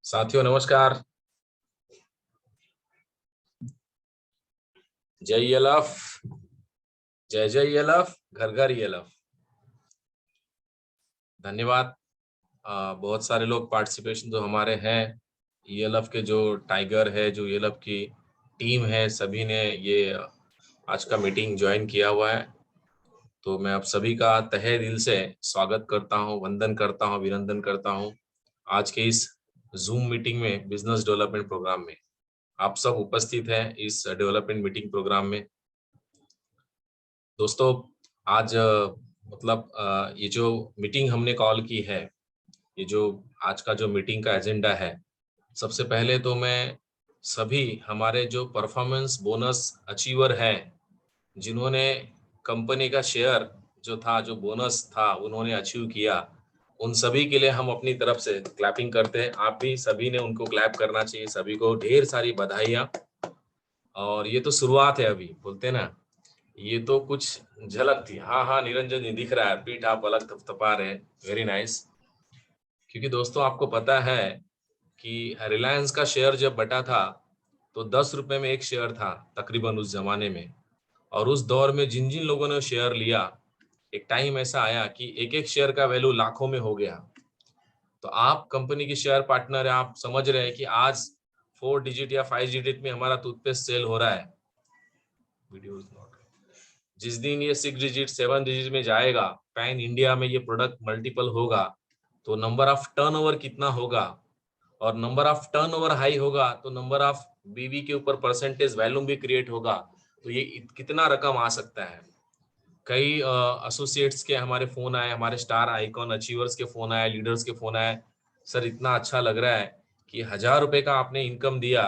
साथियों नमस्कार। जय यलफ, जय जय यलफ, घर घर यलफ। धन्यवाद। बहुत सारे लोग पार्टिसिपेशन जो हमारे हैं, यलफ के जो टाइगर है, जो यलफ की टीम है, सभी ने ये आज का मीटिंग ज्वाइन किया हुआ है। तो मैं आप सभी का तहे दिल से स्वागत करता हूं, वंदन करता हूं, अभिनंदन करता हूं आज के इस जूम मीटिंग में, बिजनेस डेवलपमेंट प्रोग्राम में। आप सब उपस्थित हैं इस डेवलपमेंट मीटिंग प्रोग्राम में। दोस्तों आज ये जो मीटिंग हमने कॉल की है, ये जो आज का जो मीटिंग का एजेंडा है, सबसे पहले तो मैं सभी हमारे जो परफॉर्मेंस बोनस अचीवर हैं, जिन्होंने कंपनी का शेयर जो था, जो बोनस था, उन्होंने अचीव किया, उन सभी के लिए हम अपनी तरफ से क्लैपिंग करते हैं। आप भी सभी ने उनको क्लैप करना चाहिए। सभी को ढेर सारी बधाइयाँ। और ये तो शुरुआत है, अभी बोलते हैं ना, ये तो कुछ झलक थी। हाँ हाँ निरंजन जी दिख रहा है, पीठ आप अलग थपथपा रहे हैं, वेरी नाइस। क्योंकि दोस्तों आपको पता है कि रिलायंस का शेयर जब बटा था तो 10 रुपए में एक शेयर था तकरीबन उस जमाने में। और उस दौर में जिन जिन लोगों ने शेयर लिया, एक टाइम ऐसा आया कि एक एक शेयर का वैल्यू लाखों में हो गया। तो आप कंपनी की शेयर पार्टनर है, आप समझ रहे हैं कि आज 4 डिजिट या 5 डिजिट में हमारा टूथपेस्ट सेल हो रहा है। Video is not. जिस दिन ये 6 डिजिट 7 डिजिट में जाएगा, पैन इंडिया में ये प्रोडक्ट मल्टीपल होगा, तो नंबर ऑफ टर्नओवर कितना होगा, और नंबर ऑफ टर्नओवर हाई होगा तो नंबर ऑफ बीवी के ऊपर परसेंटेज वैल्यूम भी क्रिएट होगा। तो ये कितना रकम आ सकता है। कई एसोसिएट्स के हमारे फोन आए, हमारे स्टार आइकॉन अचीवर्स के फोन आए, लीडर्स के फोन आए, सर इतना अच्छा लग रहा है कि 1000 रुपए का आपने इनकम दिया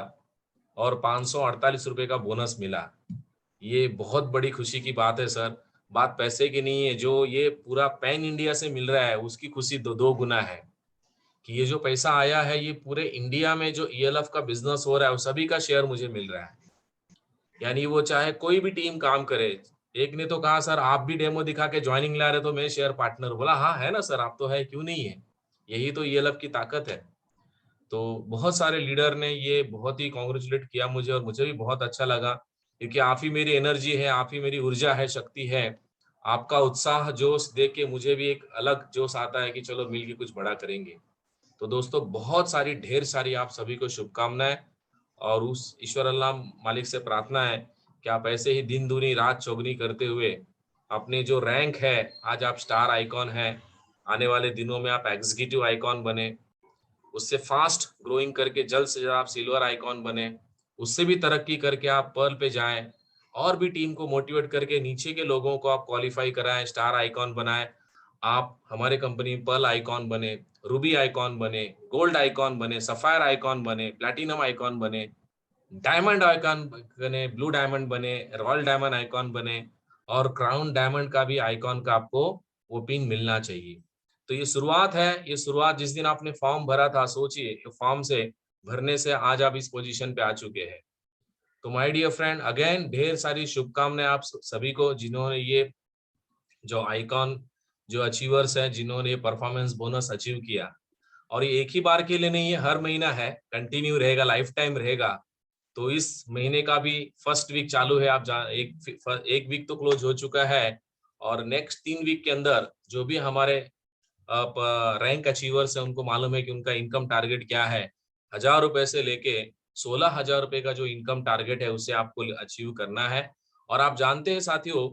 और 548 रुपए का बोनस मिला। ये बहुत बड़ी खुशी की बात है सर। बात पैसे की नहीं है, जो ये पूरा पैन इंडिया से मिल रहा है उसकी खुशी दो गुना है। कि ये जो पैसा आया है, ये पूरे इंडिया में जो ईएलएफ का बिजनेस हो रहा है, वो सभी का शेयर मुझे मिल रहा है। यानी वो चाहे कोई भी टीम काम करे। एक ने तो कहा सर आप भी डेमो दिखा के ज्वाइनिंग ला रहे तो मैं शेयर पार्टनर। बोला हाँ है ना सर, आप तो है, क्यों नहीं है। यही तो ईएलएफ की ताकत है। तो बहुत सारे लीडर ने ये बहुत ही कॉन्ग्रेचुलेट किया मुझे, और मुझे भी बहुत अच्छा लगा, क्योंकि आप ही मेरी एनर्जी है, आप ही मेरी ऊर्जा है, शक्ति है। आपका उत्साह जोश देख के मुझे भी एक अलग जोश आता है कि चलो मिलके कुछ बड़ा करेंगे। तो दोस्तों बहुत सारी, ढेर सारी आप सभी को शुभकामनाएं। और उस ईश्वर अल्लाह मालिक से प्रार्थना है कि आप ऐसे ही दिन दूनी रात चौगनी करते हुए अपने जो रैंक है, आज आप स्टार आइकॉन है, आने वाले दिनों में आप एग्जीक्यूटिव आइकॉन बने, उससे फास्ट ग्रोइंग करके जल्द से जल्द आप सिल्वर आइकॉन बने, उससे भी तरक्की करके आप पर्ल पे जाएं, और भी टीम को मोटिवेट करके नीचे के लोगों को आप क्वालिफाई कराएं, स्टार आइकॉन बनाएं, आप हमारे कंपनी में पर्ल आइकॉन बने, रूबी आइकॉन बने, गोल्ड आइकॉन बने, सफायर आइकॉन बने, प्लैटिनम आइकॉन बने, डायमंड आइकॉन बने, ब्लू डायमंड बने, रॉयल डायमंड आइकॉन बने, और क्राउन डायमंड का भी आइकॉन का आपको वो पिन मिलना चाहिए। तो ये शुरुआत है, ये शुरुआत जिस दिन आपने फॉर्म भरा था, सोचिए फॉर्म से भरने से आज आप इस पोजीशन पे आ चुके हैं। तो माय डियर फ्रेंड, अगेन ढेर सारी शुभकामनाएं आप सभी को, जिन्होंने ये जो आइकॉन, जो अचीवर्स हैं, जिन्होंने ये परफॉर्मेंस बोनस अचीव किया। और ये एक ही बार के लिए नहीं है, हर महीना है, कंटिन्यू रहेगा, लाइफ टाइम रहेगा। तो इस महीने का भी फर्स्ट वीक चालू है, आप एक वीक तो क्लोज हो चुका है, और नेक्स्ट 3 वीक के अंदर जो भी हमारे रैंक अचीवर्स है, उनको मालूम है कि उनका इनकम टारगेट क्या है। 1,000 रुपए से लेके 16,000 रुपए का जो इनकम टारगेट है, उसे आपको अचीव करना है। और आप जानते हैं साथियों,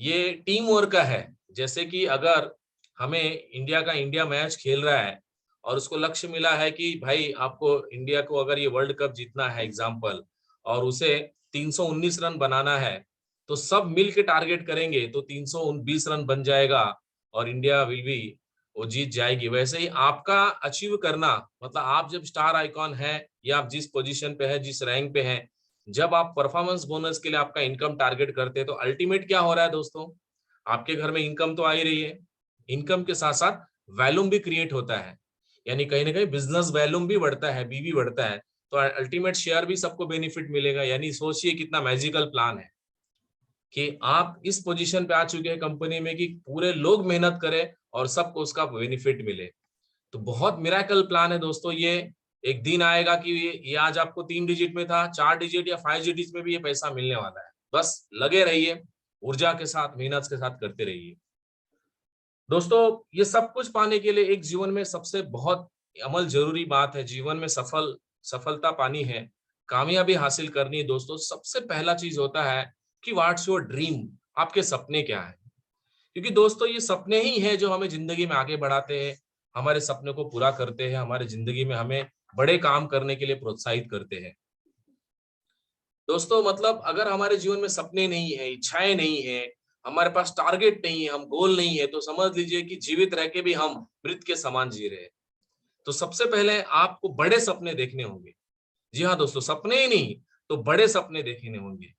ये टीम वर्क का है। जैसे कि अगर हमें इंडिया मैच खेल रहा है, और उसको लक्ष्य मिला है कि भाई आपको इंडिया को अगर ये वर्ल्ड कप जीतना है एग्जाम्पल, और उसे 319 रन बनाना है, तो सब मिल के टारगेट करेंगे तो 320 रन बन जाएगा, और इंडिया विल बी, वो जीत जाएगी। वैसे ही आपका अचीव करना, मतलब आप जब स्टार आइकॉन है, या आप जिस पोजीशन पे है, जिस रैंक पे है, जब आप परफॉर्मेंस बोनस के लिए आपका इनकम टारगेट करते हैं, तो अल्टीमेट क्या हो रहा है दोस्तों, आपके घर में इनकम तो आ ही रही है, इनकम के साथ साथ वैल्यूम भी क्रिएट होता है, यानी कहीं ना कहीं बिजनेस वैल्यूम भी बढ़ता है, बीवी बढ़ता है, तो अल्टीमेट शेयर भी सबको बेनिफिट मिलेगा। यानी सोचिए कितना मैजिकल प्लान है कि आप इस पोजीशन पे आ चुके हैं कंपनी में कि पूरे लोग मेहनत करें और सबको उसका बेनिफिट मिले। तो बहुत मिराकल प्लान है दोस्तों ये। एक दिन आएगा कि ये आज आपको 3 डिजिट में था, 4 डिजिट या 5 डिजिट में भी ये पैसा मिलने वाला है। बस लगे रहिए, ऊर्जा के साथ, मेहनत के साथ करते रहिए। दोस्तों, ये सब कुछ पाने के लिए एक जीवन में सबसे बहुत अमल जरूरी बात है, जीवन में सफलता पानी है, कामयाबी हासिल करनी है दोस्तों, सबसे पहला चीज होता है कि व्हाट्स योर ड्रीम, आपके सपने क्या है। क्योंकि दोस्तों ये सपने ही हैं जो हमें जिंदगी में आगे बढ़ाते हैं, हमारे सपने को पूरा करते हैं, हमारे जिंदगी में हमें बड़े काम करने के लिए प्रोत्साहित करते हैं। दोस्तों मतलब अगर हमारे जीवन में सपने नहीं है, इच्छाएं नहीं है, हमारे पास टारगेट नहीं है, हम गोल नहीं है, तो समझ लीजिए कि जीवित रह के भी हम मृत के समान जी रहे हैं। तो सबसे पहले आपको बड़े सपने देखने होंगे। जी हाँ दोस्तों, सपने ही नहीं तो बड़े सपने देखने होंगे,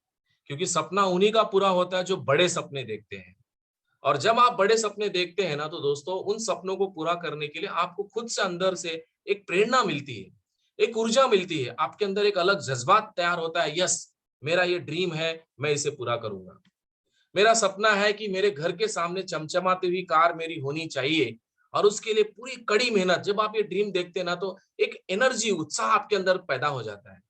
क्योंकि सपना उन्हीं का पूरा होता है जो बड़े सपने देखते हैं। और जब आप बड़े सपने देखते हैं ना, तो दोस्तों उन सपनों को पूरा करने के लिए आपको खुद से अंदर से एक प्रेरणा मिलती है, एक ऊर्जा मिलती है, आपके अंदर एक अलग जज्बात तैयार होता है। यस, मेरा ये ड्रीम है, मैं इसे पूरा करूंगा। मेरा सपना है कि मेरे घर के सामने चमचमाती हुई कार मेरी होनी चाहिए, और उसके लिए पूरी कड़ी मेहनत। जब आप ये ड्रीम देखते हैं ना, तो एक एनर्जी, उत्साह आपके अंदर पैदा हो जाता है।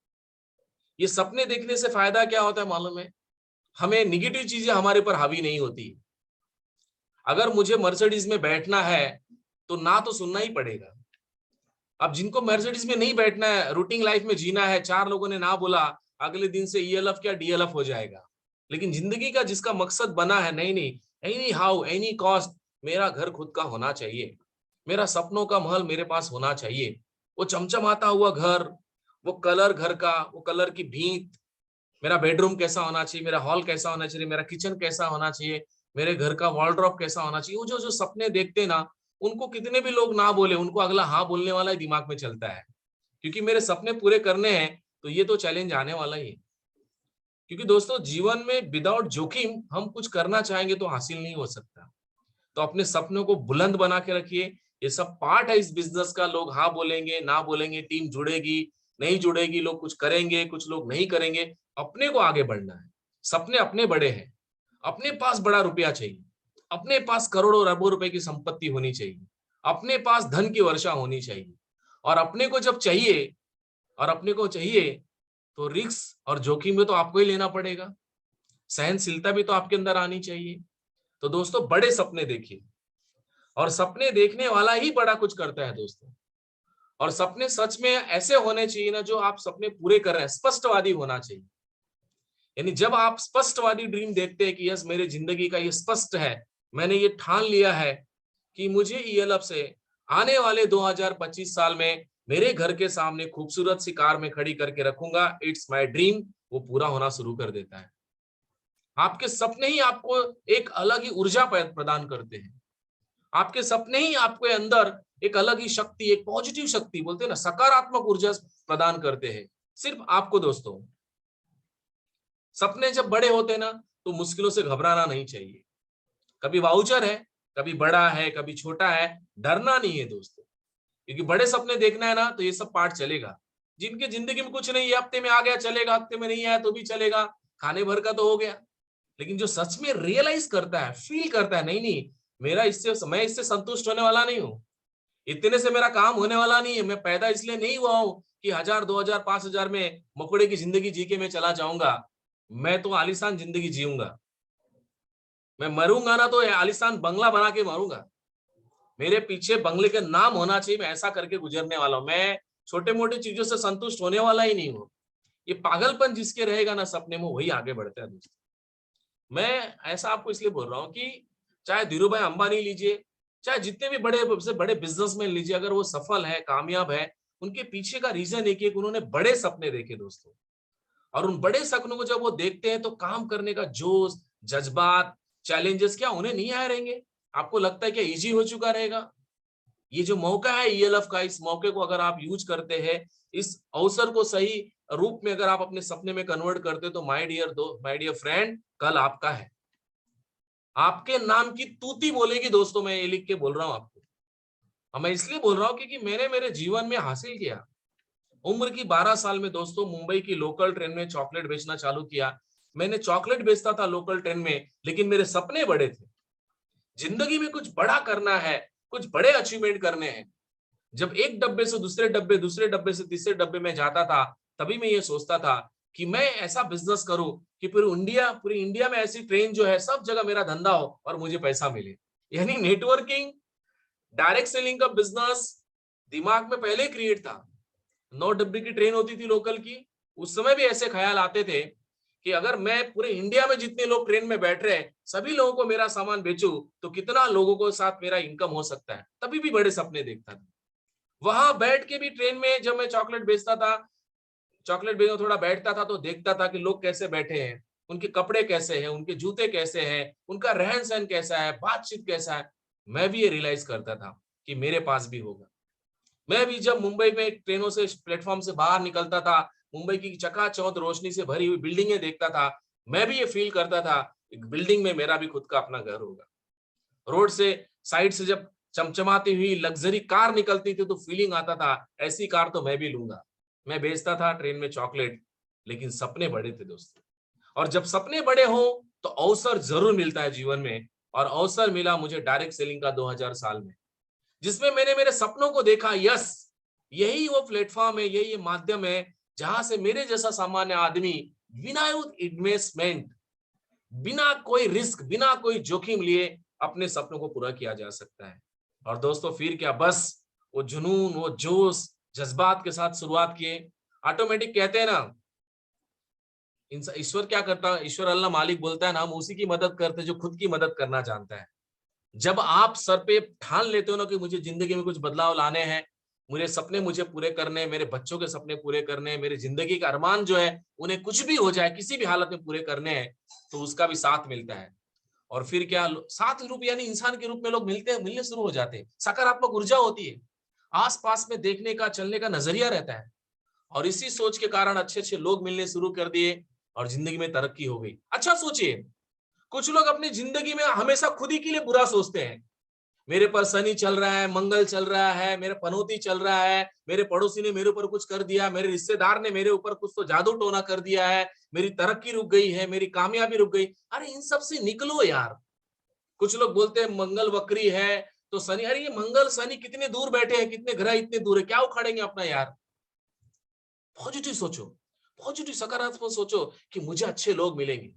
ये सपने देखने से फायदा क्या होता है मालूम है, हमें निगेटिव चीजें हमारे ऊपर हावी नहीं होती। अगर मुझे मर्सिडीज में बैठना है, तो ना तो सुनना ही पड़ेगा। अब जिनको मर्सिडीज में नहीं बैठना है, रूटीन लाइफ में जीना है, 4 लोगों ने ना बोला, अगले दिन से ईएलएफ क्या डीएलएफ हो जाएगा। लेकिन जिंदगी का जिसका मकसद बना है, नहीं नहीं, एनी हाउ एनी कॉस्ट, मेरा घर खुद का होना चाहिए, मेरा सपनों का महल मेरे पास होना चाहिए, वो चमचमाता हुआ घर, वो कलर घर का, वो कलर की भीत, मेरा बेडरूम कैसा होना चाहिए, मेरा हॉल कैसा होना चाहिए, मेरा किचन कैसा होना चाहिए, मेरे घर का वॉलड्रॉप कैसा होना चाहिए। वो जो जो सपने देखते ना, उनको कितने भी लोग ना बोले, उनको अगला हाँ बोलने वाला ही दिमाग में चलता है, क्योंकि मेरे सपने पूरे करने हैं, तो ये तो चैलेंज आने वाला ही है। क्योंकि दोस्तों जीवन में विदाउट जोखिम हम कुछ करना चाहेंगे तो हासिल नहीं हो सकता। तो अपने सपनों को बुलंद बना के रखिए। ये सब पार्ट है इस बिजनेस का। लोग हाँ बोलेंगे, ना बोलेंगे, टीम जुड़ेगी, नहीं जुड़ेगी, लोग कुछ करेंगे, कुछ लोग नहीं करेंगे। अपने को आगे बढ़ना है। सपने अपने बड़े हैं, अपने पास बड़ा रुपया चाहिए, अपने पास करोड़ों अरबों रुपए की संपत्ति होनी चाहिए, अपने पास धन की वर्षा होनी चाहिए। और अपने को जब चाहिए, और अपने को चाहिए, तो रिस्क और जोखिम भी तो आपको ही लेना पड़ेगा, सहनशीलता भी तो आपके अंदर आनी चाहिए। तो दोस्तों बड़े सपने देखिए, और सपने देखने वाला ही बड़ा कुछ करता है दोस्तों। और सपने सच में ऐसे होने चाहिए ना, जो आप सपने पूरे कर रहे हैं, स्पष्टवादी होना चाहिए। यानी जब आप स्पष्टवादी ड्रीम देखते हैं कि यस मेरे जिंदगी का ये स्पष्ट है, मैंने ये ठान लिया है कि मुझे ईएलएफ से आने वाले 2025 साल में मेरे घर के सामने खूबसूरत सी कार में खड़ी करके रखूंगा, इट्स माय ड्रीम, वो पूरा होना शुरू कर देता है। आपके सपने ही आपको एक अलग ही ऊर्जा प्रदान करते हैं। आपके सपने ही आपके अंदर एक अलग ही शक्ति, एक पॉजिटिव शक्ति बोलते हैं ना, सकारात्मक ऊर्जा प्रदान करते हैं। सिर्फ आपको दोस्तों, सपने जब बड़े होते हैं ना, तो मुश्किलों से घबराना नहीं चाहिए। कभी वाउचर है, कभी बड़ा है, कभी छोटा है, डरना नहीं है दोस्तों। क्योंकि बड़े सपने देखना है ना, तो ये सब पार्ट चलेगा। जिनके जिंदगी में कुछ नहीं है, हफ्ते में आ गया चलेगा, हफ्ते में नहीं आया तो भी चलेगा, खाने भर का तो हो गया। लेकिन जो सच में रियलाइज करता है, फील करता है, नहीं नहीं, मैं इससे संतुष्ट होने वाला नहीं हूँ, इतने से मेरा काम होने वाला नहीं है, मैं पैदा इसलिए नहीं हुआ हूँ कि 1000, 2000, 5000 में मकुड़े की जिंदगी जी के मैं चला जाऊंगा। मैं तो आलीशान जिंदगी जीऊंगा। मैं मरूंगा ना तो आलीशान बंगला बना के मरूंगा। मेरे पीछे बंगले का नाम होना चाहिए, मैं ऐसा करके गुजरने वाला हूं। मैं छोटे मोटे चीजों से संतुष्ट होने वाला ही नहीं हूँ। ये पागलपन जिसके रहेगा ना सपने में, वही आगे बढ़ता है दोस्तों। मैं ऐसा आपको इसलिए बोल रहा हूँ कि चाहे धीरू भाई अंबानी लीजिए, चाहे जितने भी बड़े से बड़े बिजनेसमैन लीजिए, अगर वो सफल है, कामयाब है, उनके पीछे का रीजन एक एक उन्होंने बड़े सपने देखे दोस्तों। और उन बड़े सपनों को जब वो देखते हैं तो काम करने का जोश, जज्बात, चैलेंजेस क्या उन्हें नहीं आए रहेंगे? आपको लगता है क्या इजी हो चुका रहेगा? ये जो मौका है ईएलएफ का, इस मौके को अगर आप यूज करते हैं, इस अवसर को सही रूप में अगर आप अपने सपने में कन्वर्ट करते हो, तो माय डियर फ्रेंड, कल आपका है। आपके नाम की तूती बोलेगी दोस्तों, मैं ये लिख के बोल रहा हूं आपको। और मैं इसलिए बोल रहा हूं क्योंकि मैंने मेरे जीवन में हासिल किया। उम्र की 12 साल में दोस्तों मुंबई की लोकल ट्रेन में चॉकलेट बेचना चालू किया। मैंने चॉकलेट बेचता था लोकल ट्रेन में, लेकिन मेरे सपने बड़े थे। जिंदगी में कुछ बड़ा करना है, कुछ बड़े अचीवमेंट करने हैं। जब एक डब्बे से दूसरे डब्बे से तीसरे डब्बे में जाता था, तभी मैं ये सोचता था कि मैं ऐसा बिजनेस करूं कि पूरी इंडिया में ऐसी ट्रेन जो है, सब जगह मेरा धंधा हो और मुझे पैसा मिले। यानी नेटवर्किंग, डायरेक्ट सेलिंग का बिजनेस दिमाग में पहले ही क्रिएट था। 9 डब्बे की ट्रेन होती थी लोकल की, उस समय भी ऐसे ख्याल आते थे कि अगर मैं पूरे इंडिया में जितने लोग ट्रेन में बैठ रहे हैं, सभी लोगों को मेरा सामान बेचूं, तो कितना लोगों को साथ मेरा इनकम हो सकता है। तभी भी बड़े सपने देखता था। वहां बैठ के भी ट्रेन में जब मैं चॉकलेट बेचता था, चॉकलेट बेचने थोड़ा बैठता था तो देखता था कि लोग कैसे बैठे हैं, उनके कपड़े कैसे हैं, उनके जूते कैसे हैं, उनका रहन सहन कैसा है, बातचीत कैसा है। मैं भी ये रियलाइज करता था कि मेरे पास भी होगा। मैं भी जब मुंबई में ट्रेनों से प्लेटफॉर्म से बाहर निकलता था, मुंबई की चकाचौंध रोशनी से भरी हुई बिल्डिंगें देखता था, मैं भी ये फील करता था एक बिल्डिंग में मेरा भी खुद का अपना घर होगा। रोड से साइड से जब चमचमाती हुई लग्जरी कार निकलती थी तो फीलिंग आता था ऐसी कार तो मैं भी लूंगा। मैं बेचता था ट्रेन में चॉकलेट, लेकिन सपने बड़े थे दोस्तों। और जब सपने बड़े हो तो अवसर जरूर मिलता है जीवन में। और अवसर मिला मुझे डायरेक्ट सेलिंग का 2000 साल में, जिसमें मैंने मेरे सपनों को देखा। यस, यही वो प्लेटफॉर्म है, यही ये माध्यम है जहां से मेरे जैसा सामान्य आदमी बिना इन्वेस्टमेंट, बिना कोई रिस्क, बिना कोई जोखिम लिए अपने सपनों को पूरा किया जा सकता है। और दोस्तों फिर क्या, बस वो जुनून, वो जोश, जज्बात के साथ शुरुआत किए। ऑटोमेटिक कहते हैं ना, ईश्वर क्या करता है, ईश्वर अल्लाह मालिक बोलता है ना, हम उसी की मदद करते हैं जो खुद की मदद करना जानता है। जब आप सर पे ठान लेते हो ना कि मुझे जिंदगी में कुछ बदलाव लाने हैं, मेरे सपने मुझे पूरे करने हैं, मेरे बच्चों के सपने पूरे करने हैं, मेरे जिंदगी का अरमान जो है उन्हें कुछ भी हो जाए, किसी भी हालत में पूरे करने हैं, तो उसका भी साथ मिलता है। और फिर क्या, साथ रूप यानी इंसान के रूप में लोग मिलने शुरू हो जाते हैं। सकारात्मक ऊर्जा होती है, आसपास में देखने का, चलने का नजरिया रहता है। और इसी सोच के कारण अच्छे अच्छे लोग मिलने शुरू कर दिए और जिंदगी में तरक्की हो गई। अच्छा सोचिए, कुछ लोग अपनी जिंदगी में हमेशा खुद ही के लिए बुरा सोचते हैं। मेरे पर शनि चल रहा है, मंगल चल रहा है, मेरा पनौती चल रहा है, मेरे पड़ोसी ने मेरे ऊपर कुछ कर दिया, मेरे रिश्तेदार ने मेरे ऊपर कुछ तो जादू टोना कर दिया है, मेरी तरक्की रुक गई है, मेरी कामयाबी रुक गई। अरे इन सब से निकलो यार। कुछ लोग बोलते हैं मंगल वक्री है तो शनि, अरे ये मंगल शनि कितने दूर बैठे हैं, कितने ग्रह इतने दूर है, क्या उखाड़ेंगे अपना यार। पॉजिटिव सोचो, पॉजिटिव सकारात्मक सोचो कि मुझे अच्छे लोग मिलेंगे,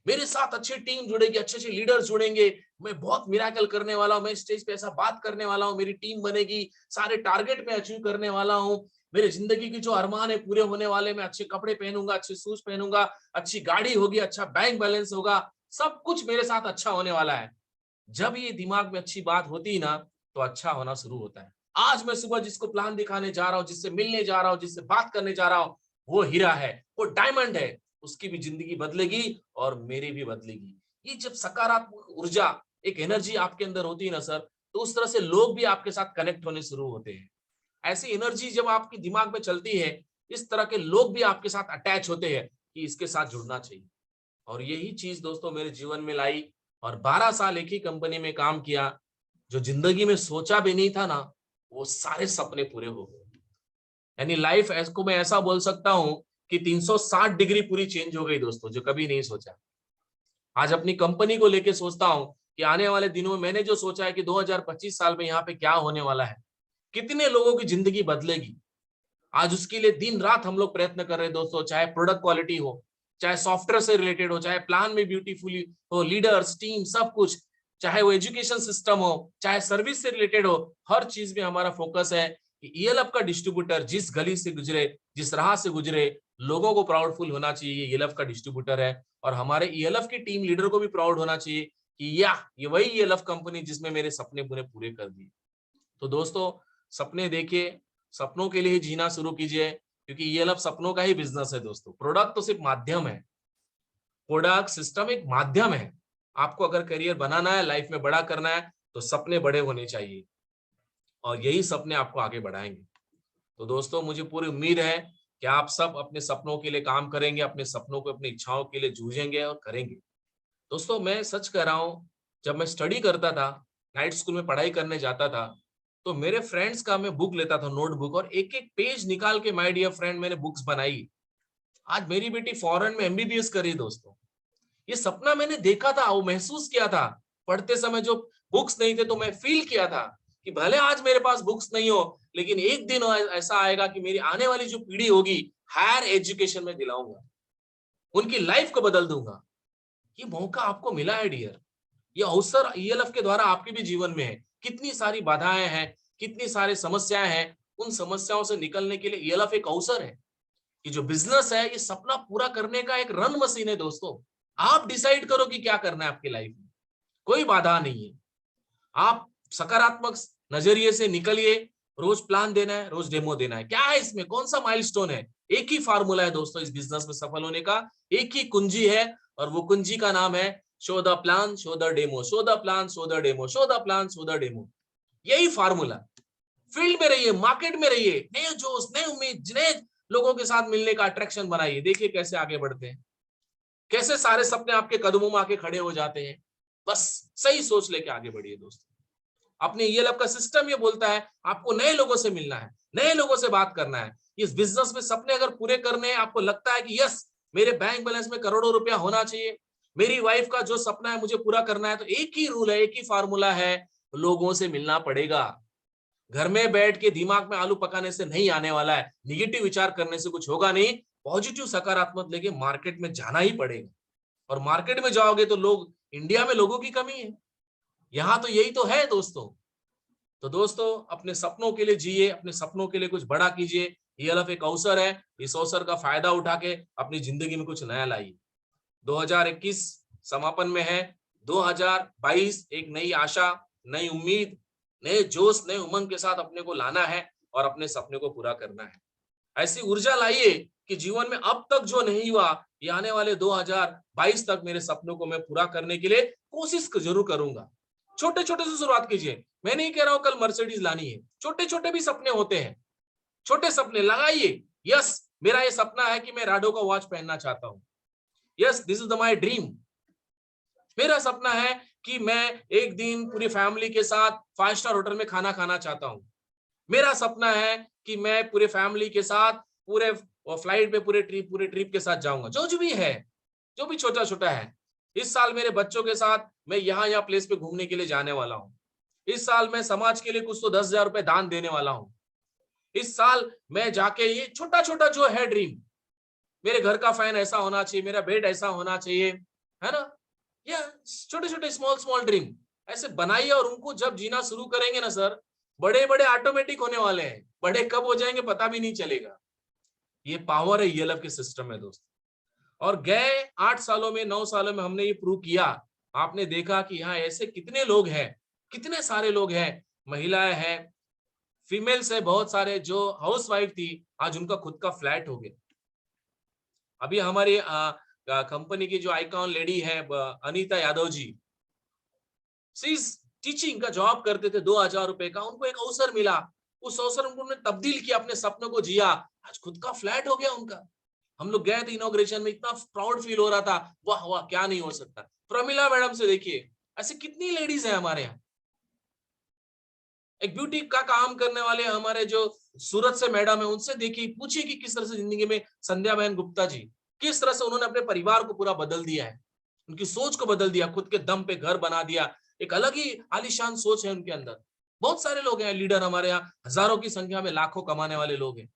मेरे साथ अच्छी टीम जुड़ेगी, अच्छे अच्छे लीडर्स जुड़ेंगे, मैं बहुत मिराकल करने वाला हूं, मैं स्टेज पे ऐसा बात करने वाला हूं, मेरी टीम बनेगी, सारे टारगेट में अचीव करने वाला हूं, मेरे जिंदगी की जो अरमान है पूरे होने वाले, मैं अच्छे कपड़े पहनूंगा, अच्छे शूज पहनूंगा, अच्छी गाड़ी होगी, अच्छा बैंक बैलेंस होगा, सब कुछ मेरे साथ अच्छा होने वाला है। जब ये दिमाग में अच्छी बात होती है ना, तो अच्छा होना शुरू होता है। आज मैं सुबह जिसको प्लान दिखाने जा रहा हूँ, जिससे मिलने जा रहा हूँ, जिससे बात करने जा रहा हूँ, वो हीरा है, वो डायमंड है, उसकी भी जिंदगी बदलेगी और मेरी भी बदलेगी। ये जब सकारात्मक ऊर्जा, एक एनर्जी आपके अंदर होती है ना सर, तो उस तरह से लोग भी आपके साथ कनेक्ट होने शुरू होते हैं। ऐसी एनर्जी जब आपके दिमाग में चलती है, इस तरह के लोग भी आपके साथ अटैच होते हैं कि इसके साथ जुड़ना चाहिए। और यही चीज दोस्तों मेरे जीवन में लाई और 12 साल एक ही कंपनी में काम किया। जो जिंदगी में सोचा भी नहीं था ना, वो सारे सपने पूरे हो गए। यानी लाइफ को मैं ऐसा बोल सकता हूं कि 360 डिग्री पूरी चेंज हो गई दोस्तों, जो कभी नहीं सोचा। आज अपनी कंपनी को लेके सोचता हूं कि आने वाले दिनों में मैंने जो सोचा है कि 2025 साल में यहाँ पे क्या होने वाला है, कितने लोगों की जिंदगी बदलेगी, आज उसके लिए दिन रात हम लोग प्रयत्न कर रहे हैं दोस्तों। चाहे प्रोडक्ट क्वालिटी हो, चाहे सॉफ्टवेयर से रिलेटेड हो, चाहे प्लान में ब्यूटीफुली हो, लीडर्स टीम सब कुछ, चाहे वो एजुकेशन सिस्टम हो, चाहे सर्विस से रिलेटेड हो, हर चीज में हमारा फोकस है कि ईएलएफ का डिस्ट्रीब्यूटर जिस गली से गुजरे, जिस राह से गुजरे, लोगों को प्राउडफुल होना चाहिए ये ईएलएफ का डिस्ट्रीब्यूटर है। और हमारे ईएलएफ की टीम लीडर को भी प्राउड होना चाहिए कि या ये वही ईएलएफ कंपनी जिसमें मेरे सपने पूरे कर दिए। तो दोस्तों, सपने देखिए, सपनों के लिए ही जीना शुरू कीजिए, क्योंकि ये लब सपनों का ही बिजनेस है दोस्तों। प्रोडक्ट तो सिर्फ माध्यम है, प्रोडक्ट सिस्टम एक माध्यम है। आपको अगर करियर बनाना है, लाइफ में बड़ा करना है, तो सपने बड़े होने चाहिए और यही सपने आपको आगे बढ़ाएंगे। तो दोस्तों, मुझे पूरी उम्मीद है कि आप सब अपने सपनों के लिए काम करेंगे, अपने सपनों को, अपनी इच्छाओं के लिए जूझेंगे और करेंगे। दोस्तों, मैं सच कह रहा हूँ, जब मैं स्टडी करता था, नाइट स्कूल में पढ़ाई करने जाता था, तो मेरे फ्रेंड्स का मैं बुक लेता था, नोटबुक, और एक एक पेज निकाल के माय डियर फ्रेंड मैंने बुक्स बनाई। आज मेरी बेटी फॉरेन में एमबीबीएस कर रही है दोस्तों। ये सपना मैंने देखा था, वो महसूस किया था। पढ़ते समय जो बुक्स नहीं थे तो मैं फील किया था कि भले आज मेरे पास बुक्स नहीं हो, लेकिन एक दिन ऐसा आएगा कि मेरी आने वाली जो पीढ़ी होगी, हायर एजुकेशन में दिलाऊंगा, उनकी लाइफ को बदल दूंगा। ये मौका आपको मिला है डियर, ये अवसर ईएलएफ के द्वारा आपके भी जीवन में है। कितनी सारी बाधाएं हैं, कितनी सारी समस्याएं हैं, उन समस्याओं से निकलने के लिए ईएलएफ एक अवसर है। ये जो बिजनेस है, ये सपना पूरा करने का एक रन मशीन है दोस्तों। आप डिसाइड करो कि क्या करना है आपकी लाइफ में, कोई बाधा नहीं है। आप सकारात्मक नजरिए से निकलिए। रोज प्लान देना है, रोज डेमो देना है। क्या है इसमें, कौन सा माइलस्टोन है? एक ही फार्मूला है दोस्तों इस बिजनेस में सफल होने का, एक ही कुंजी है, और वो कुंजी का नाम है show the plan, show the demo, show the plan, show the demo, show the plan, show the demo. यही फार्मूला। फील्ड में रहिए, मार्केट में रहिए, नए जोश, नए उम्मीद, नए लोगों के साथ मिलने का अट्रैक्शन बनाइए। देखिए कैसे आगे बढ़ते हैं, कैसे सारे सपने आपके कदमों में आके खड़े हो जाते हैं। बस सही सोच लेके आगे बढ़िए दोस्तों। अपने ईएलएफ का सिस्टम ये बोलता है आपको नए लोगों से मिलना है, नए लोगों से बात करना है। इस बिजनेस में सपने अगर पूरे करने हैं, आपको लगता है कि यस मेरे बैंक बैलेंस में करोड़ों रुपया होना चाहिए, मेरी वाइफ का जो सपना है मुझे पूरा करना है, तो एक ही रूल है, एक ही फार्मूला है, लोगों से मिलना पड़ेगा। घर में बैठ के दिमाग में आलू पकाने से नहीं आने वाला है, निगेटिव विचार करने से कुछ होगा नहीं। पॉजिटिव सकारात्मक लेके मार्केट में जाना ही पड़ेगा। और मार्केट में जाओगे तो लोग, इंडिया में लोगों की कमी है, यहाँ तो यही तो है दोस्तों। तो दोस्तों, अपने सपनों के लिए जिए, अपने सपनों के लिए कुछ बड़ा कीजिए। ईएलएफ एक अवसर है, इस अवसर का फायदा उठा के अपनी जिंदगी में कुछ नया लाइए। 2021 समापन में है, 2022 एक नई आशा, नई उम्मीद, नए जोश, नए उमंग के साथ अपने को लाना है और अपने सपने को पूरा करना है। ऐसी ऊर्जा लाइए कि जीवन में अब तक जो नहीं हुआ, ये आने वाले 2022 तक मेरे सपनों को मैं पूरा करने के लिए कोशिश जरूर करूंगा। छोटे छोटे से शुरुआत कीजिए। मैं नहीं कह रहा हूं कल मर्सिडीज लानी है, छोटे छोटे भी सपने होते हैं, छोटे सपने लगाइए। यस, मेरा ये सपना है कि मैं राडो का वॉच पहनना चाहता हूँ। Yes, this is my dream. मेरा सपना है कि मैं एक दिन पूरी फैमिली के साथ 5 स्टार होटल में खाना खाना चाहता हूँ। मेरा सपना है कि मैं पूरे फैमिली के साथ पूरे फ्लाइट पे पूरे ट्रिप के साथ जाऊंगा। जो भी है, जो भी छोटा छोटा है। इस साल मेरे बच्चों के साथ मैं यहाँ प्लेस पे घूमने के लिए जाने वाला हूँ। इस साल मैं समाज के लिए कुछ तो 10,000 रुपए दान देने वाला हूँ। इस साल मैं जाके, ये छोटा छोटा जो है ड्रीम, मेरे घर का फैन ऐसा होना चाहिए, मेरा बेड ऐसा होना चाहिए, है ना, या छोटे छोटे स्मॉल स्मॉल ड्रीम ऐसे बनाइए। और उनको जब जीना शुरू करेंगे ना सर, बड़े बड़े ऑटोमेटिक होने वाले हैं। बड़े कब हो जाएंगे पता भी नहीं चलेगा। ये पावर है ईएलएफ के सिस्टम में दोस्तों। और गए 8 सालों में, 9 सालों में हमने ये प्रूव किया। आपने देखा कि यहाँ ऐसे कितने लोग हैं, कितने सारे लोग हैं, महिलाएं हैं, फीमेल्स है बहुत सारे जो हाउस वाइफ थी, आज उनका खुद का फ्लैट हो गया। अभी हमारी कंपनी की जो आइकॉन लेडी है अनीता यादव जी, टीचिंग का जॉब करते थे 2000 रुपए का, उनको एक अवसर मिला, उस अवसर उन्होंने तब्दील किया, अपने सपनों को जिया, आज खुद का फ्लैट हो गया उनका। हम लोग गए थे इनॉग्रेशन में, इतना प्राउड फील हो रहा था, वाह वाह क्या नहीं हो सकता। प्रमिला मैडम से देखिए, ऐसे कितनी लेडीज है हमारे यहाँ। एक ब्यूटी का काम करने वाले हमारे जो सूरत से मैडम है, उनसे देखिए, पूछिए कि किस तरह से जिंदगी में, संध्या बहन गुप्ता जी, किस तरह से उन्होंने अपने परिवार को पूरा बदल दिया है, उनकी सोच को बदल दिया, खुद के दम पे घर बना दिया, एक अलग ही आलीशान सोच है उनके अंदर। बहुत सारे लोग हैं लीडर हमारे यहाँ, हजारों की संख्या में लाखों कमाने वाले लोग हैं।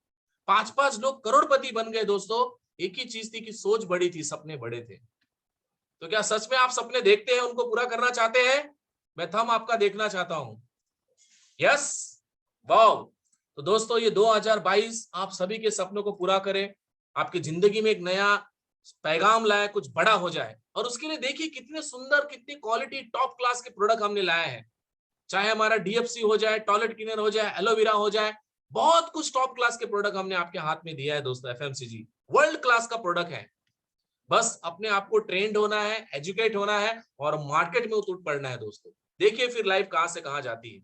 5-5 लोग करोड़पति बन गए दोस्तों। एक ही चीज थी कि सोच बड़ी थी, सपने बड़े थे। तो क्या सच में आप सपने देखते हैं, उनको पूरा करना चाहते हैं? मैं थम आपका देखना चाहता हूं। Yes, wow. तो दोस्तों ये 2022 आप सभी के सपनों को पूरा करें, आपकी जिंदगी में एक नया पैगाम लाए, कुछ बड़ा हो जाए। और उसके लिए देखिए कितने सुंदर, कितनी क्वालिटी टॉप क्लास के प्रोडक्ट हमने लाए हैं। चाहे हमारा डीएफसी हो जाए, टॉयलेट क्लीनर हो जाए, एलोवेरा हो जाए, बहुत कुछ टॉप क्लास के प्रोडक्ट हमने आपके हाथ में दिया है दोस्तों। एफएमसीजी वर्ल्ड क्लास का प्रोडक्ट है। बस अपने आप को ट्रेंड होना है, एजुकेट होना है और मार्केट में उतर पड़ना है दोस्तों। देखिए फिर लाइफ कहां से कहां जाती है।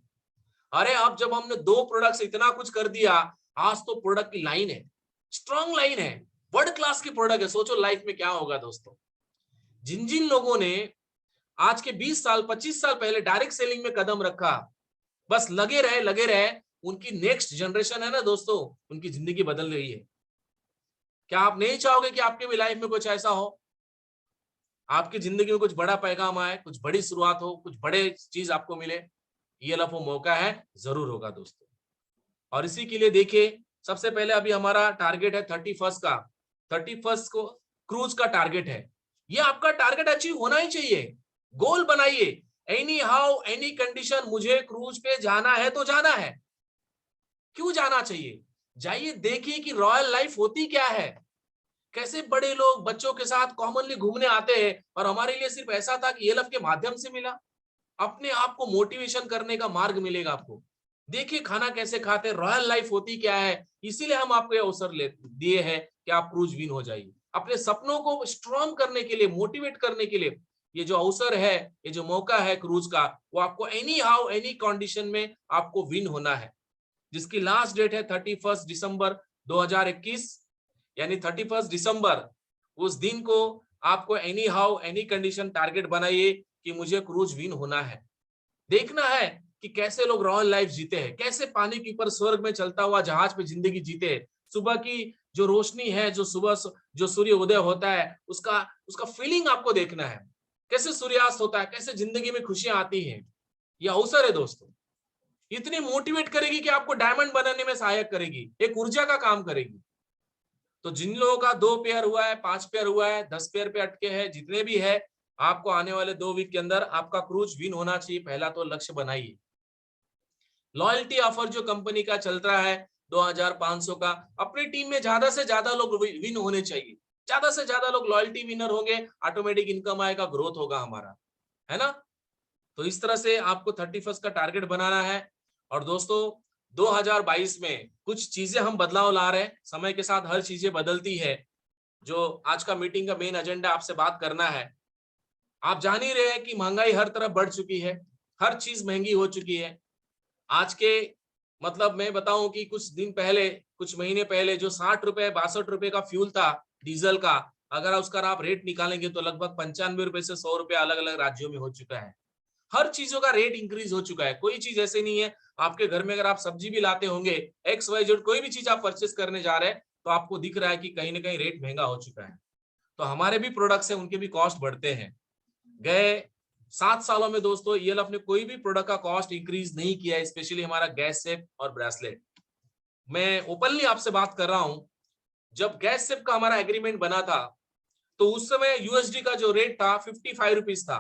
अरे अब जब हमने 2 प्रोडक्ट से इतना कुछ कर दिया, आज तो प्रोडक्ट की लाइन है, स्ट्रॉन्ग लाइन है, वर्ल्ड क्लास की प्रोडक्ट है। सोचो लाइफ में क्या होगा दोस्तों। जिन जिन लोगों ने आज के 20 साल 25 साल पहले डायरेक्ट सेलिंग में कदम रखा, बस लगे रहे, उनकी नेक्स्ट जनरेशन है ना दोस्तों, उनकी जिंदगी बदल रही है। क्या आप नहीं चाहोगे कि आपके भी लाइफ में कुछ ऐसा हो, आपकी जिंदगी में कुछ बड़ा पैगाम आए, कुछ बड़ी शुरुआत हो, कुछ बड़े चीज आपको मिले? ये लफो मौका है, जरूर होगा दोस्तों। और इसी के लिए देखिए, सबसे पहले अभी हमारा टारगेट है 31 का, 31 को क्रूज का टारगेट है। ये आपका टारगेट अचीव होना ही चाहिए। गोल बनाइए, एनी हाउ एनी कंडीशन मुझे क्रूज पे जाना है तो जाना है। क्यों जाना चाहिए? जाइए, देखिए कि रॉयल लाइफ होती क्या है, कैसे बड़े लोग बच्चों के साथ कॉमनली घूमने आते हैं। और हमारे लिए सिर्फ ऐसा था कि एलएफ के माध्यम से मिला। अपने आप को मोटिवेशन करने का मार्ग मिलेगा आपको। देखिए खाना कैसे खाते, रॉयल लाइफ होती क्या है। इसीलिए हम आपको ये अवसर दिए हैं कि आप क्रूज विन हो जाइए। अपने सपनों को स्ट्रॉन्ग करने के लिए, मोटिवेट करने के लिए ये जो अवसर है, ये जो मौका है क्रूज का, वो आपको एनी हाउ एनी कंडीशन में आपको विन होना है। जिसकी लास्ट डेट है 31 दिसंबर 2021, यानी 31 दिसंबर। उस दिन को आपको any how any condition target बनाइए कि मुझे क्रूज विन होना है। देखना है कि कैसे लोग रॉयल लाइफ जीते हैं, कैसे पानी के ऊपर स्वर्ग में चलता हुआ जहाज पे जिंदगी जीते हैं। सुबह की जो रोशनी है, जो सुबह जो सूर्य उदय होता है, उसका उसका फीलिंग आपको देखना है। कैसे सूर्यास्त होता है, कैसे जिंदगी में खुशियां आती हैं। यह अवसर है दोस्तों। इतनी मोटिवेट करेगी कि आपको डायमंड बनाने में सहायक करेगी, एक ऊर्जा का काम करेगी। तो जिन लोगों का 2 पेयर हुआ है, 5 पेयर हुआ है, 10 पेयर पे अटके हैं, जितने भी है, आपको आने वाले 2 वीक के अंदर आपका क्रूज विन होना चाहिए। पहला तो लक्ष्य बनाइए। लॉयल्टी ऑफर जो कंपनी का चल रहा है 2500 का, अपनी टीम में ज्यादा से ज्यादा लोग विन होने चाहिए। ज्यादा से ज्यादा लोग लॉयल्टी विनर होंगे, ऑटोमेटिक इनकम आएगा, ग्रोथ होगा हमारा, है ना। तो इस तरह से आपको 31 का टारगेट बनाना है। और दोस्तों 2022 में कुछ चीजें हम बदलाव ला रहे हैं, समय के साथ हर चीजें बदलती है। जो आज का मीटिंग का मेन एजेंडा आपसे बात करना है। आप जान ही रहे हैं कि महंगाई हर तरफ बढ़ चुकी है, हर चीज महंगी हो चुकी है। आज के मतलब मैं बताऊं कि कुछ दिन पहले, कुछ महीने पहले जो 60 रुपए 62 रुपए का फ्यूल था डीजल का, अगर उसका आप रेट निकालेंगे तो लगभग 95 रुपए से 100 रुपए अलग अलग राज्यों में हो चुका है। हर चीजों का रेट इंक्रीज हो चुका है। कोई चीज ऐसे नहीं है, आपके घर में अगर आप सब्जी भी लाते होंगे, XYZ कोई भी चीज आप परचेस करने जा रहे हैं, तो आपको दिख रहा है कि कहीं ना कहीं रेट महंगा हो चुका है। तो हमारे भी प्रोडक्ट्स हैं, उनके भी कॉस्ट बढ़ते हैं। गए 7 सालों में दोस्तों ईएलएफ ने कोई भी प्रोडक्ट का कॉस्ट इंक्रीज नहीं किया है, स्पेशली हमारा गैस सेफ और ब्रेसलेट। मैं ओपनली आपसे बात कर रहा हूं। जब गैस सेफ का हमारा एग्रीमेंट बना था, तो उस समय यूएसडी का जो रेट था 55 रुपीज था,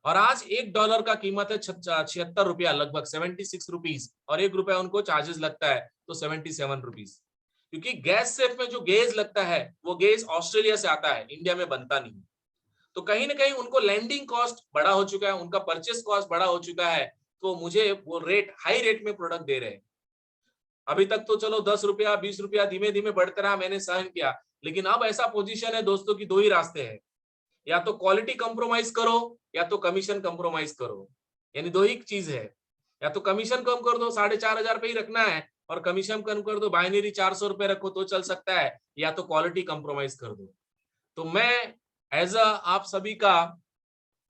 और आज $1 का कीमत है 76 रुपया, लगभग 76 रुपीज, और ₹1 उनको चार्जेस लगता है, तो 77 रुपीज। क्योंकि गैस सेफ में जो गेज लगता है, वो गेज ऑस्ट्रेलिया से आता है, इंडिया में बनता नहीं। तो कहीं ना कहीं उनको लैंडिंग कॉस्ट बड़ा हो चुका है, उनका परचेस कॉस्ट बड़ा हो चुका है, तो मुझे वो रेट, हाई रेट में प्रोडक्ट दे रहे हैं। अभी तक तो चलो 10 रुपया 20 रुपया धीमे धीमे बढ़ते रहा, मैंने सहन किया, लेकिन अब ऐसा पोजीशन है दोस्तों की दो ही रास्ते हैं, या तो क्वालिटी कंप्रोमाइज करो या तो कमीशन कंप्रोमाइज करो, यानी दो ही चीज है, या तो कमीशन कम कर दो, 4,500 पे ही रखना है, और कमीशन कम कर दो, बाइनरी 400 रुपए रखो तो चल सकता है, या तो क्वालिटी कंप्रोमाइज कर दो। तो मैं एज अ आप सभी का,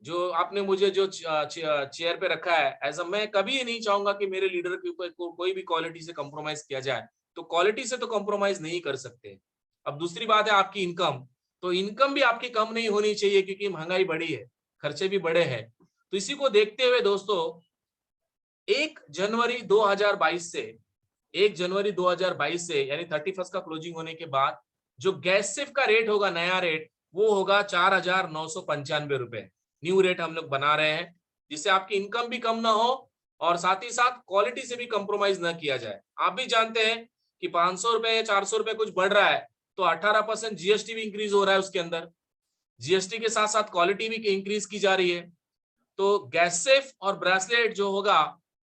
जो आपने मुझे जो चेयर पे रखा है, एज अ मैं कभी ये नहीं चाहूंगा कि मेरे लीडर के ऊपर कोई भी क्वालिटी से कंप्रोमाइज किया जाए, तो क्वालिटी से तो कंप्रोमाइज नहीं कर सकते। अब दूसरी बात है आपकी इनकम, तो इनकम भी आपकी कम नहीं होनी चाहिए, क्योंकि महंगाई बढ़ी है, खर्चे भी बढ़े हैं। तो इसी को देखते हुए दोस्तों 1 जनवरी 2022 से 1 जनवरी 2022 से यानी 31 का क्लोजिंग होने के बाद जो गैस सिफ का रेट होगा, नया रेट, वो होगा 4,995 रुपए। न्यू रेट हम लोग बना रहे हैं, जिससे आपकी इनकम भी कम ना हो और साथ ही साथ क्वालिटी से भी कंप्रोमाइज ना किया जाए। आप भी जानते हैं कि 500 रुपए या 400 रुपए कुछ बढ़ रहा है तो 18% जीएसटी भी इंक्रीज हो रहा है, उसके अंदर जीएसटी के साथ साथ क्वालिटी भी इंक्रीज की जा रही है। तो गैस सेफ और ब्रेसलेट जो होगा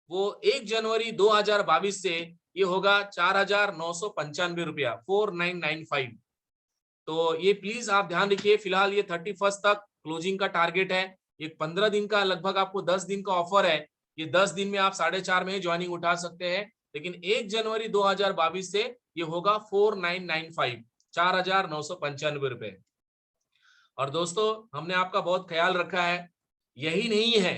वो 1 जनवरी 2022 से ये होगा 4,995 रुपया, 4995। तो ये प्लीज आप ध्यान रखिए, फिलहाल ये 31 तक क्लोजिंग का टारगेट है, ये 15 दिन का, लगभग आपको 10 दिन का ऑफर है। ये 10 दिन में आप 4.5 में ज्वाइनिंग उठा सकते हैं, लेकिन 1 जनवरी 2022 से ये होगा 4995, 4,995 रुपए। और दोस्तों हमने आपका बहुत ख्याल रखा है, यही नहीं है,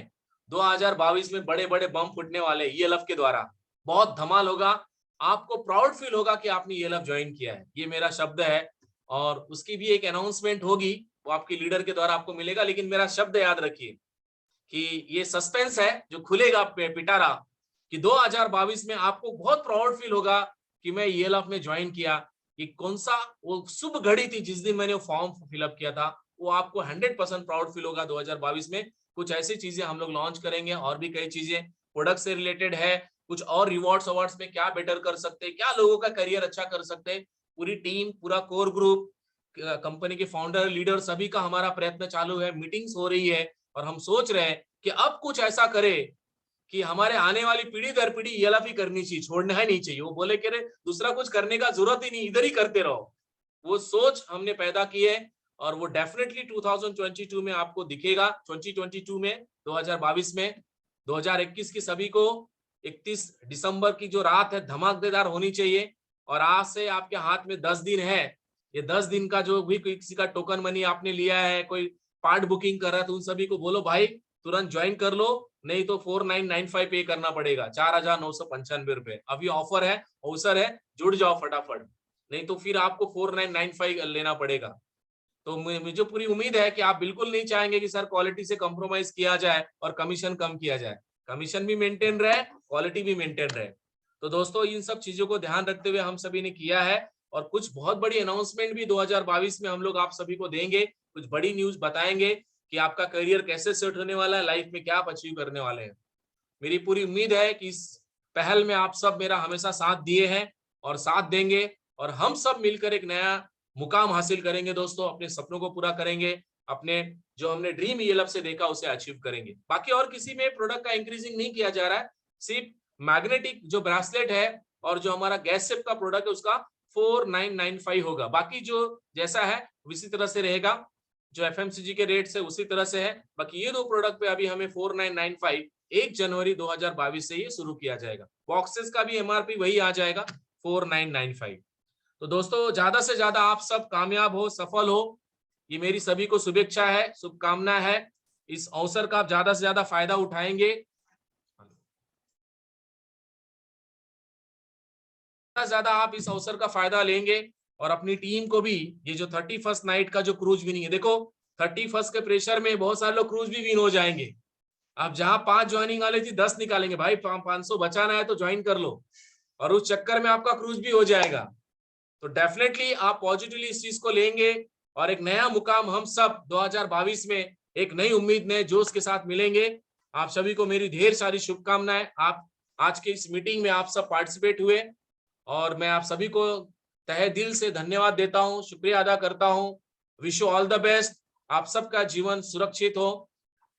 2022 में बड़े बड़े बम फूटने वाले ईएलएफ के द्वारा, बहुत धमाल होगा, आपको प्राउड फील होगा कि आपने ईएलएफ ज्वाइन किया है, ये मेरा शब्द है। और उसकी भी एक अनाउंसमेंट होगी, वो आपके लीडर के द्वारा आपको मिलेगा, लेकिन मेरा शब्द याद रखिए कि ये सस्पेंस है जो खुलेगा पिटारा, कि 2022 में आपको बहुत प्राउड फील होगा कि मैं ईएलएफ में ज्वाइन किया। कि कौन सा वो शुभ घड़ी थी जिस दिन मैंने वो फॉर्म फिलअप किया था, वो आपको 100% प्राउड फील होगा 2022 में। कुछ ऐसी चीजें हम लोग लॉन्च करेंगे, और भी कई चीजें प्रोडक्ट से रिलेटेड है, कुछ और रिवॉर्ड्स अवार्ड्स में क्या बेटर कर सकते हैं, क्या लोगों का करियर अच्छा कर सकते हैं, पूरी टीम, पूरा कोर ग्रुप, कंपनी के फाउंडर लीडर सभी का हमारा प्रयत्न चालू है, मीटिंग्स हो रही है, और हम सोच रहे हैं कि अब कुछ ऐसा करे कि हमारे आने वाली पीढ़ी दर पीढ़ी ईएलएफ ही करनी चाहिए, छोड़ना ही नहीं चाहिए। वो बोले कि दूसरा कुछ करने का जरूरत ही नहीं, इधर ही करते रहो, वो सोच हमने पैदा की है। और वो डेफिनेटली 2022 में आपको दिखेगा, 2022 में, 2022 में, 2021 की सभी को 31 दिसंबर की जो रात है धमाकेदार होनी चाहिए। और आज से आपके हाथ में 10 दिन है, ये 10 दिन का जो भी किसी का टोकन मनी आपने लिया है, कोई पार्ट बुकिंग कर रहा है, तो उन सभी को बोलो भाई तुरंत ज्वाइन कर लो, नहीं तो 4995 पे करना पड़ेगा, 4,995 रुपए। अभी ऑफर है, अवसर है, जुड़ जाओ फटाफट, नहीं तो फिर आपको 4995 लेना पड़ेगा। तो मुझे पूरी उम्मीद है कि आप बिल्कुल नहीं चाहेंगे कि सर क्वालिटी से कॉम्प्रोमाइज किया जाए और कमीशन कम किया जाए, कमीशन भी मेंटेन रहे, क्वालिटी भी मेंटेन रहे। तो दोस्तों इन सब चीजों को ध्यान रखते हुए हम सभी ने किया है, और कुछ बहुत बड़ी अनाउंसमेंट भी 2022 में हम लोग आप सभी को देंगे, कुछ बड़ी न्यूज बताएंगे कि आपका करियर कैसे सेट होने वाला है, लाइफ में क्या आप अचीव करने वाले हैं। मेरी पूरी उम्मीद है कि इस पहल में आप सब मेरा हमेशा साथ दिए हैं और साथ देंगे, और हम सब मिलकर एक नया मुकाम हासिल करेंगे दोस्तों, अपने सपनों को पूरा करेंगे, अपने जो हमने ड्रीम ईएलएफ से देखा उसे अचीव करेंगे। बाकी और किसी में प्रोडक्ट का इंक्रीजिंग नहीं किया जा रहा है, सिर्फ मैग्नेटिक जो ब्रेसलेट है और जो हमारा गैस सेफ का प्रोडक्ट है उसका 4995 होगा, बाकी जो जैसा है उसी तरह से रहेगा, जो एफएमसीजी के रेट से उसी तरह से है। बाकी ये दो प्रोडक्ट पे अभी हमें 4995 1 जनवरी 2022 से ये शुरू किया जाएगा, बॉक्सेस का भी एमआरपी वही आ जाएगा 4995। तो दोस्तों ज्यादा से ज्यादा आप सब कामयाब हो, सफल हो, ये मेरी सभी को शुभेच्छा है, शुभकामना है। इस अवसर का आप ज्यादा से ज्यादा फायदा उठाएंगे, ज्यादा आप इस अवसर का फायदा लेंगे, और अपनी टीम को भी ये जो 31 नाइट का जो क्रूज विनिंग है, देखो 31 के प्रेशर में बहुत सारे लोग क्रूज भी विन हो जाएंगे। अब जहां 5 ज्वाइनिंग वाले थी 10 निकालेंगे, भाई 500 बचाना है तो ज्वाइन कर लो, और उस चक्कर में आपका क्रूज भी हो जाएगा। तो डेफिनेटली आप पॉजिटिवली इस चीज को लेंगे, और एक नया मुकाम हम सब 2022 में एक नई उम्मीद, नए जोश के साथ मिलेंगे। आप सभी को मेरी ढेर सारी शुभकामनाएं। आप आज के इस मीटिंग में आप सब पार्टिसिपेट हुए, और मैं आप सभी को तहे दिल से धन्यवाद देता हूं, शुक्रिया अदा करता हूं। Wish you all the best, आप सबका जीवन सुरक्षित हो,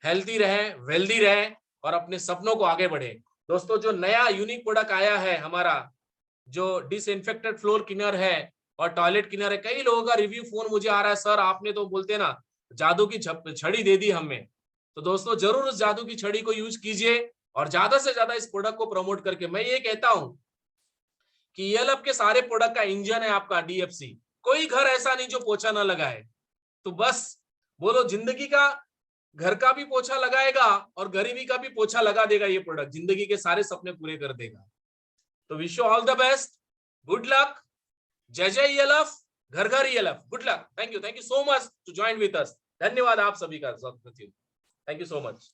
हेल्दी रहे, वेल्दी रहे, और अपने सपनों को आगे बढ़े। दोस्तों जो नया यूनिक प्रोडक्ट आया है हमारा जो डिसइंफेक्टेड फ्लोर क्लीनर है और टॉयलेट क्लीनर है, कई लोगों का रिव्यू फोन मुझे आ रहा है, सर आपने तो बोलते ना जादू की छड़ी दे दी हमें। तो दोस्तों जरूर उस जादू की छड़ी को यूज कीजिए और ज्यादा से ज्यादा इस प्रोडक्ट को प्रमोट करके, मैं ये कहता हूं कि ईएलएफ के सारे प्रोडक्ट का इंजन है आपका डीएफसी। कोई घर ऐसा नहीं जो पोछा ना लगाए। तो बस बोलो, जिंदगी का घर का भी पोछा लगाएगा और गरीबी का भी पोछा लगा देगा ये प्रोडक्ट, जिंदगी के सारे सपने पूरे कर देगा। तो wish you all the best, good luck, जय जय ईएलएफ, घर घर ELF, good luck, thank you so much to join with us. धन्यवाद आप सभी का, थैंक यू सो मच।